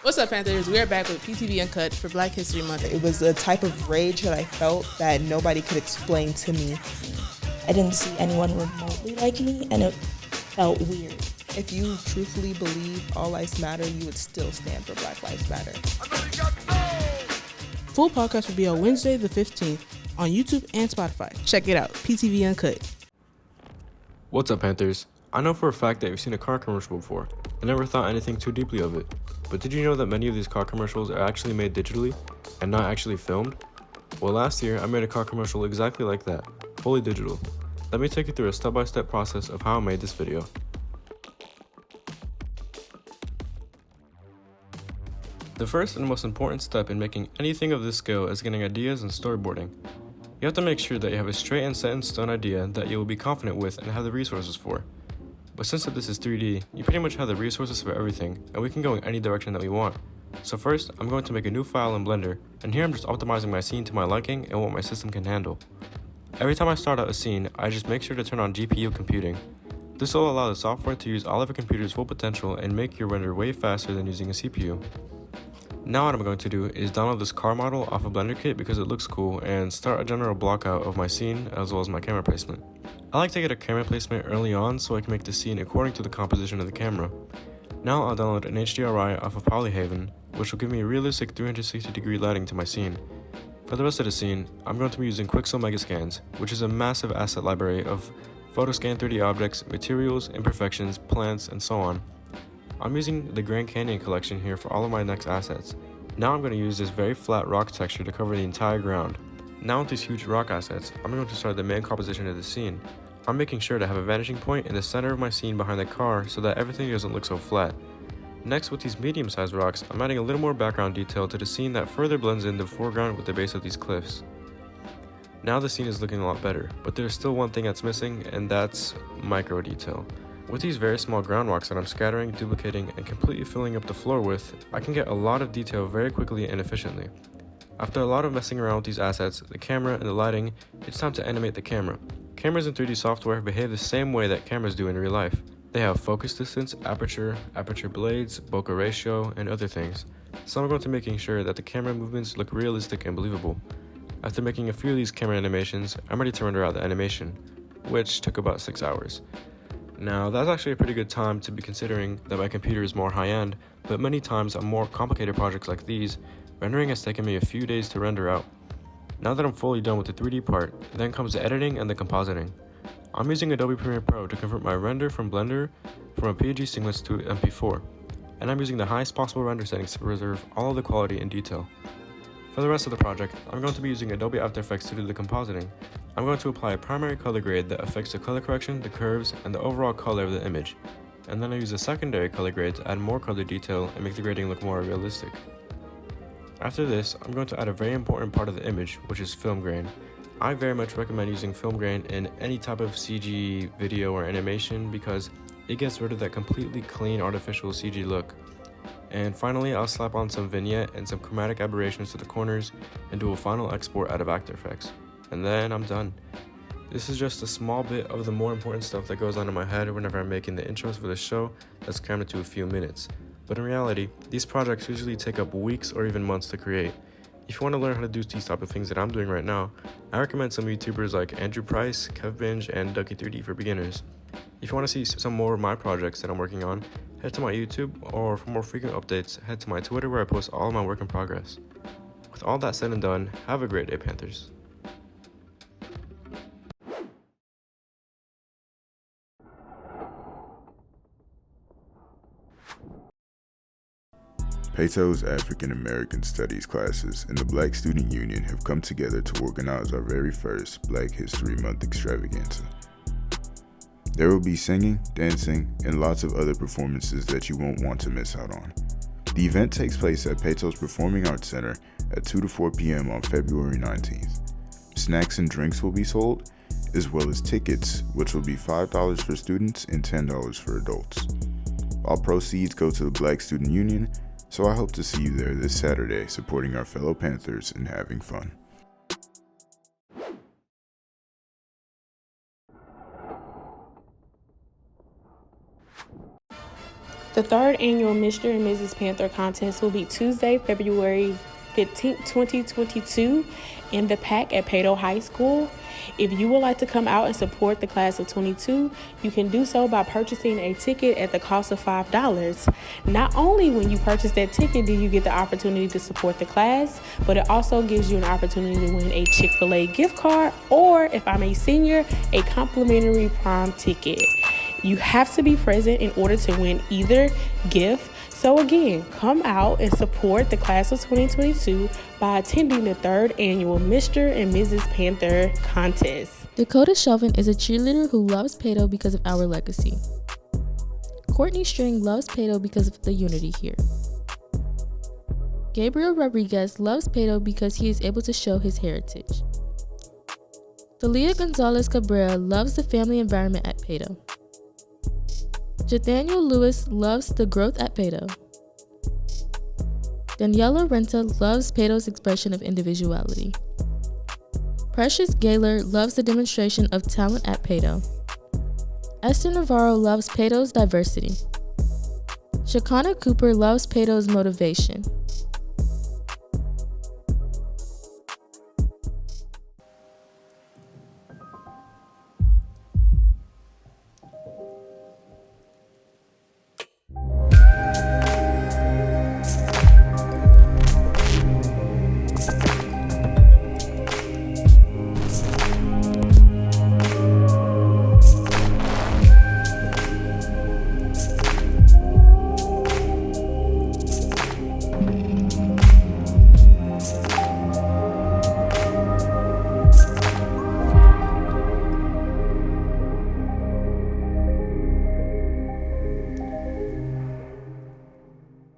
What's up, Panthers? We are back with PTV Uncut for Black History Month. It was a type of rage that I felt that nobody could explain to me. I didn't see anyone remotely like me, and it felt weird. If you truthfully believe all lives matter, you would still stand for Black Lives Matter. Full podcast will be on Wednesday the 15th on YouTube and Spotify. Check it out, PTV Uncut. What's up, Panthers? I know for a fact that you've seen a car commercial before and never thought anything too deeply of it. But did you know that many of these car commercials are actually made digitally and not actually filmed? Well, last year I made a car commercial exactly like that, fully digital. Let me take you through a step-by-step process of how I made this video. The first and most important step in making anything of this scale is getting ideas and storyboarding. You have to make sure that you have a straight and set in stone idea that you will be confident with and have the resources for. But since this is 3D, you pretty much have the resources for everything, and we can go in any direction that we want. So first, I'm going to make a new file in Blender, and here I'm just optimizing my scene to my liking and what my system can handle. Every time I start out a scene, I just make sure to turn on GPU computing. This will allow the software to use all of a computer's full potential and make your render way faster than using a CPU. Now what I'm going to do is download this car model off of Blender Kit because it looks cool and start a general block out of my scene as well as my camera placement. I like to get a camera placement early on so I can make the scene according to the composition of the camera. Now I'll download an HDRI off of Polyhaven, which will give me a realistic 360-degree lighting to my scene. For the rest of the scene, I'm going to be using Quixel Megascans, which is a massive asset library of photoscan 3D objects, materials, imperfections, plants, and so on. I'm using the Grand Canyon collection here for all of my next assets. Now I'm going to use this very flat rock texture to cover the entire ground. Now with these huge rock assets, I'm going to start the main composition of the scene. I'm making sure to have a vanishing point in the center of my scene behind the car so that everything doesn't look so flat. Next, with these medium-sized rocks, I'm adding a little more background detail to the scene that further blends in the foreground with the base of these cliffs. Now the scene is looking a lot better, but there's still one thing that's missing, and that's micro detail. With these very small ground rocks that I'm scattering, duplicating, and completely filling up the floor with, I can get a lot of detail very quickly and efficiently. After a lot of messing around with these assets, the camera and the lighting, it's time to animate the camera. Cameras in 3D software behave the same way that cameras do in real life. They have focus distance, aperture blades, bokeh ratio, and other things. So I'm going to making sure that the camera movements look realistic and believable. After making a few of these camera animations, I'm ready to render out the animation, which took about 6 hours. Now, that's actually a pretty good time to be considering that my computer is more high-end, but many times on more complicated projects like these, rendering has taken me a few days to render out. Now that I'm fully done with the 3D part, then comes the editing and the compositing. I'm using Adobe Premiere Pro to convert my render from Blender from a PNG sequence to MP4, and I'm using the highest possible render settings to preserve all of the quality and detail. For the rest of the project, I'm going to be using Adobe After Effects to do the compositing. I'm going to apply a primary color grade that affects the color correction, the curves, and the overall color of the image. And then I use a secondary color grade to add more color detail and make the grading look more realistic. After this, I'm going to add a very important part of the image, which is film grain. I very much recommend using film grain in any type of CG video or animation because it gets rid of that completely clean artificial CG look. And finally, I'll slap on some vignette and some chromatic aberrations to the corners and do a final export out of After Effects. And then I'm done. This is just a small bit of the more important stuff that goes on in my head whenever I'm making the intros for the show that's crammed into a few minutes. But in reality, these projects usually take up weeks or even months to create. If you want to learn how to do these type of things that I'm doing right now, I recommend some YouTubers like Andrew Price, KevBinge, and Ducky3D for beginners. If you want to see some more of my projects that I'm working on, head to my YouTube, or for more frequent updates, head to my Twitter where I post all of my work in progress. With all that said and done, have a great day, Panthers. Pato's African American Studies classes and the Black Student Union have come together to organize our very first Black History Month extravaganza. There will be singing, dancing, and lots of other performances that you won't want to miss out on. The event takes place at Pato's Performing Arts Center at 2 to 4 p.m. on February 19th. Snacks and drinks will be sold, as well as tickets, which will be $5 for students and $10 for adults. All proceeds go to the Black Student Union, so I hope to see you there this Saturday supporting our fellow Panthers and having fun. The third annual Mr. and Mrs. Panther Contest will be Tuesday, February 15th, 2022 in the PAC at Pato High School. If you would like to come out and support the class of 22, you can do so by purchasing a ticket at the cost of $5. Not only when you purchase that ticket do you get the opportunity to support the class, but it also gives you an opportunity to win a Chick-fil-A gift card, or if I'm a senior, a complimentary prom ticket. You have to be present in order to win either gift. So again, come out and support the class of 2022 by attending the third annual Mr. and Mrs. Panther Contest. Dakota Shelvin is a cheerleader who loves Pato because of our legacy. Courtney String loves Pato because of the unity here. Gabriel Rodriguez loves Pato because he is able to show his heritage. Thalia Gonzalez Cabrera loves the family environment at Pato. Nathaniel Lewis loves the growth at Pato. Daniela Renta loves Pato's expression of individuality. Precious Gaylor loves the demonstration of talent at Pato. Esther Navarro loves Pato's diversity. Shakana Cooper loves Pato's motivation.